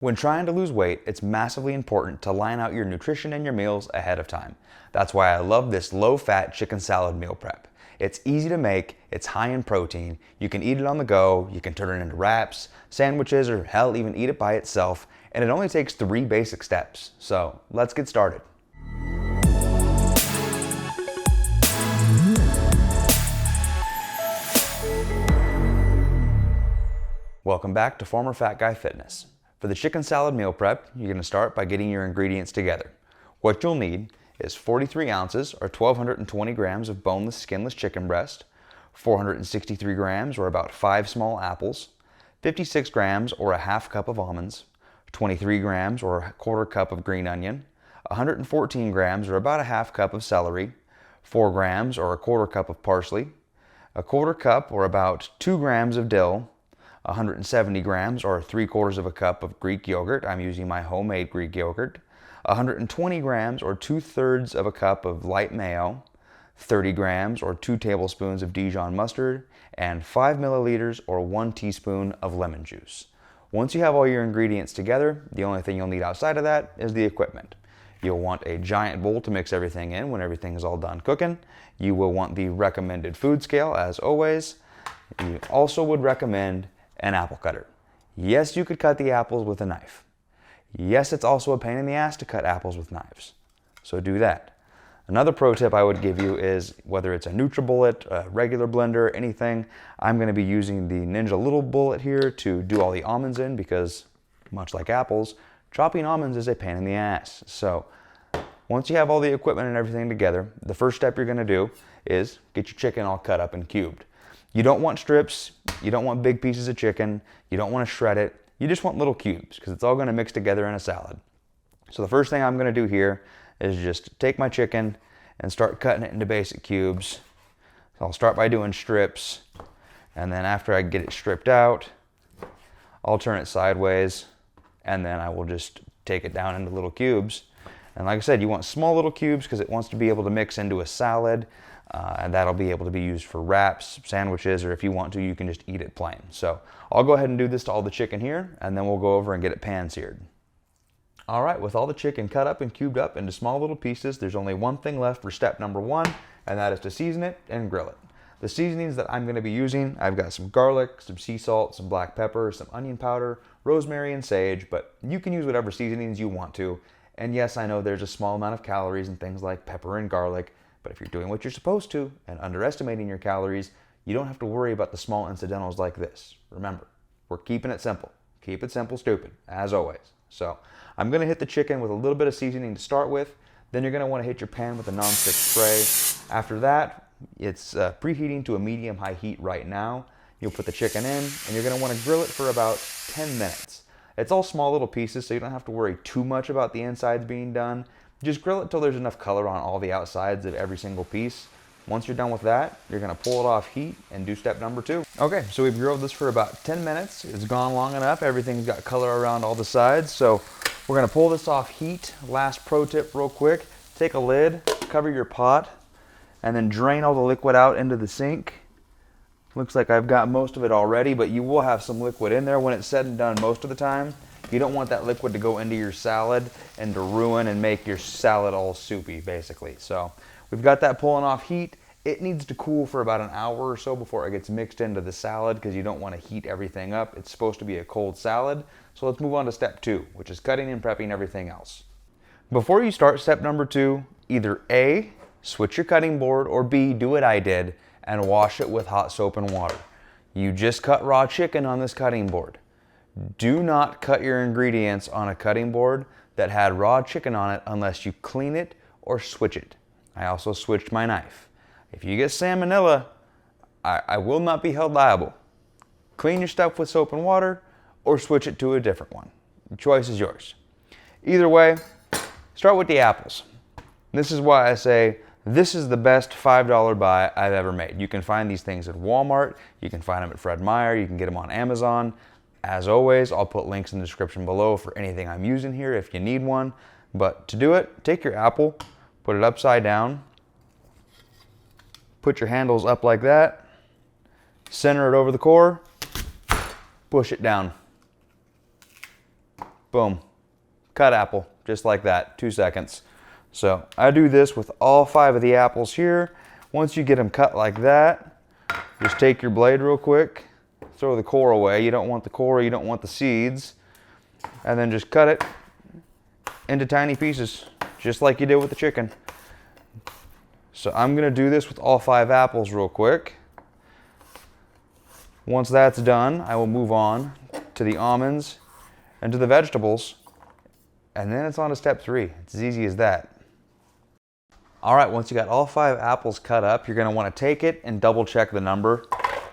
When trying to lose weight, it's massively important to line out your nutrition and your meals ahead of time. That's why I love this low-fat chicken salad meal prep. It's easy to make, it's high in protein, you can eat it on the go, you can turn it into wraps, sandwiches, or hell, even eat it by itself, and it only takes 3 basic steps. So let's get started. Welcome back to Former Fat Guy Fitness. For the chicken salad meal prep, you're going to start by getting your ingredients together. What you'll need is 43 ounces or 1,220 grams of boneless, skinless chicken breast, 463 grams or about 5 small apples, 56 grams or a half cup of almonds, 23 grams or a quarter cup of green onion, 114 grams or about a half cup of celery, 4 grams or a quarter cup of parsley, a quarter cup or about 2 grams of dill, 170 grams or 3/4 of a cup of Greek yogurt. I'm using my homemade Greek yogurt. 120 grams or 2/3 of a cup of light mayo, 30 grams or 2 tablespoons of Dijon mustard, and 5 milliliters or 1 teaspoon of lemon juice. Once you have all your ingredients together, the only thing you'll need outside of that is the equipment. You'll want a giant bowl to mix everything in when everything is all done cooking. You will want the recommended food scale as always. You also would recommend an apple cutter. Yes, you could cut the apples with a knife. Yes, it's also a pain in the ass to cut apples with knives, so do that. Another pro tip I would give you is whether it's a NutriBullet, a regular blender, anything, I'm going to be using the Ninja Little Bullet here to do all the almonds in because, much like apples, chopping almonds is a pain in the ass. So once you have all the equipment and everything together, the first step you're going to do is get your chicken all cut up and cubed. You don't want strips, you don't want big pieces of chicken, you don't want to shred it, you just want little cubes because it's all going to mix together in a salad. So the first thing I'm going to do here is just take my chicken and start cutting it into basic cubes. So I'll start by doing strips, and then after I get it stripped out, I'll turn it sideways, and then I will just take it down into little cubes. And like I said, you want small little cubes because it wants to be able to mix into a salad. And that'll be able to be used for wraps, sandwiches, or if you want to, you can just eat it plain. So I'll go ahead and do this to all the chicken here, and then we'll go over and get it pan seared. All right, with all the chicken cut up and cubed up into small little pieces, there's only one thing left for step number 1, and that is to season it and grill it. The seasonings that I'm going to be using, I've got some garlic, some sea salt, some black pepper, some onion powder, rosemary, and sage, but you can use whatever seasonings you want to. And yes, I know there's a small amount of calories in things like pepper and garlic, but if you're doing what you're supposed to and underestimating your calories, you don't have to worry about the small incidentals like this. Remember, we're keeping it simple. Keep it simple, stupid, as always. So I'm going to hit the chicken with a little bit of seasoning to start with. Then you're going to want to hit your pan with a nonstick spray. After that, it's preheating to a medium-high heat right now. You'll put the chicken in, and you're going to want to grill it for about 10 minutes. It's all small little pieces, so you don't have to worry too much about the insides being done. Just grill it till there's enough color on all the outsides of every single piece. Once you're done with that, you're going to pull it off heat and do step number 2. Okay, so we've grilled this for about 10 minutes. It's gone long enough. Everything's got color around all the sides. So we're going to pull this off heat. Last pro tip real quick. Take a lid, cover your pot, and then drain all the liquid out into the sink. Looks like I've got most of it already, but you will have some liquid in there when it's said and done most of the time. You don't want that liquid to go into your salad and to ruin and make your salad all soupy, basically. So we've got that pulling off heat. It needs to cool for about an hour or so before it gets mixed into the salad because you don't want to heat everything up. It's supposed to be a cold salad. So let's move on to step 2, which is cutting and prepping everything else. Before you start step number 2, either A, switch your cutting board, or B, do what I did and wash it with hot soap and water. You just cut raw chicken on this cutting board. Do not cut your ingredients on a cutting board that had raw chicken on it unless you clean it or switch it. I also switched my knife. If you get salmonella, I will not be held liable. Clean your stuff with soap and water or switch it to a different one. The choice is yours. Either way, start with the apples. This is why I say this is the best $5 buy I've ever made. You can find these things at Walmart. You can find them at Fred Meyer. You can get them on Amazon. As always, I'll put links in the description below for anything I'm using here if you need one. But to do it, take your apple, put it upside down, put your handles up like that, center it over the core, push it down. Boom. Cut apple, just like that, 2 seconds. So I do this with all 5 of the apples here. Once you get them cut like that, just take your blade real quick, throw the core away. You don't want the core, you don't want the seeds. And then just cut it into tiny pieces, just like you did with the chicken. So I'm gonna do this with all 5 apples real quick. Once that's done, I will move on to the almonds and to the vegetables. And then it's on to step 3. It's as easy as that. All right, once you got all 5 apples cut up, you're gonna wanna take it and double check the number.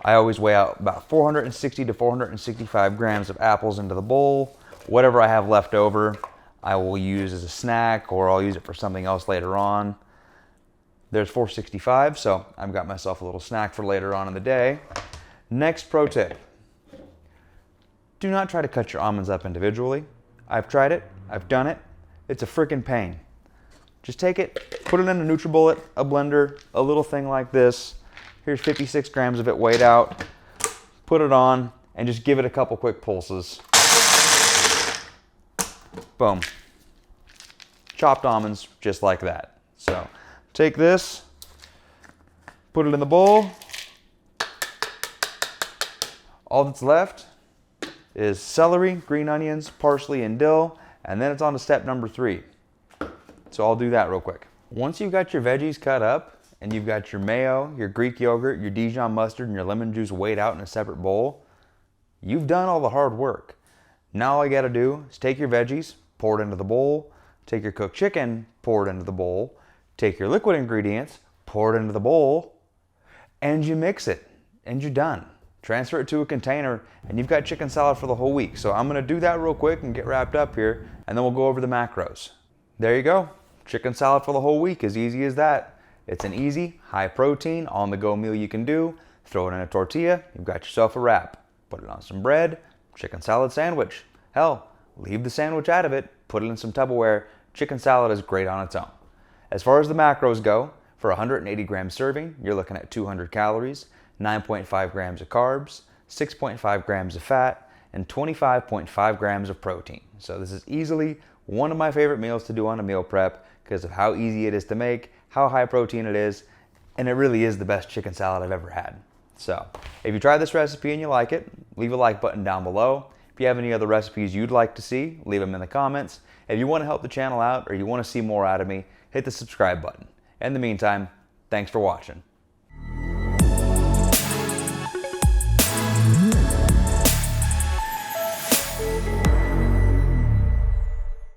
I always weigh out about 460 to 465 grams of apples into the bowl. Whatever I have left over, I will use as a snack, or I'll use it for something else later on. There's 465, so I've got myself a little snack for later on in the day. Next pro tip, do not try to cut your almonds up individually. I've tried it, I've done it, it's a freaking pain. Just take it, put it in a NutriBullet, a blender, a little thing like this. Here's 56 grams of it weighed out. Put it on and just give it a couple quick pulses. Boom. Chopped almonds just like that. So take this, put it in the bowl. All that's left is celery, green onions, parsley, and dill, and then it's on to step number 3. So I'll do that real quick. Once you've got your veggies cut up and you've got your mayo, your Greek yogurt, your Dijon mustard, and your lemon juice weighed out in a separate bowl, you've done all the hard work. Now all you gotta do is take your veggies, pour it into the bowl, take your cooked chicken, pour it into the bowl, take your liquid ingredients, pour it into the bowl, and you mix it, and you're done. Transfer it to a container, and you've got chicken salad for the whole week. So I'm gonna do that real quick and get wrapped up here, and then we'll go over the macros. There you go. Chicken salad for the whole week, as easy as that. It's an easy, high protein, on-the-go meal you can do. Throw it in a tortilla, you've got yourself a wrap. Put it on some bread, chicken salad sandwich. Hell, leave the sandwich out of it, put it in some Tupperware. Chicken salad is great on its own. As far as the macros go, for a 180 gram serving, you're looking at 200 calories, 9.5 grams of carbs, 6.5 grams of fat, and 25.5 grams of protein. So this is easily one of my favorite meals to do on a meal prep because of how easy it is to make, how high protein it is, and it really is the best chicken salad I've ever had. So if you try this recipe and you like it, leave a like button down below. If you have any other recipes you'd like to see, leave them in the comments. If you want to help the channel out or you want to see more out of me, hit the subscribe button. In the meantime, thanks for watching.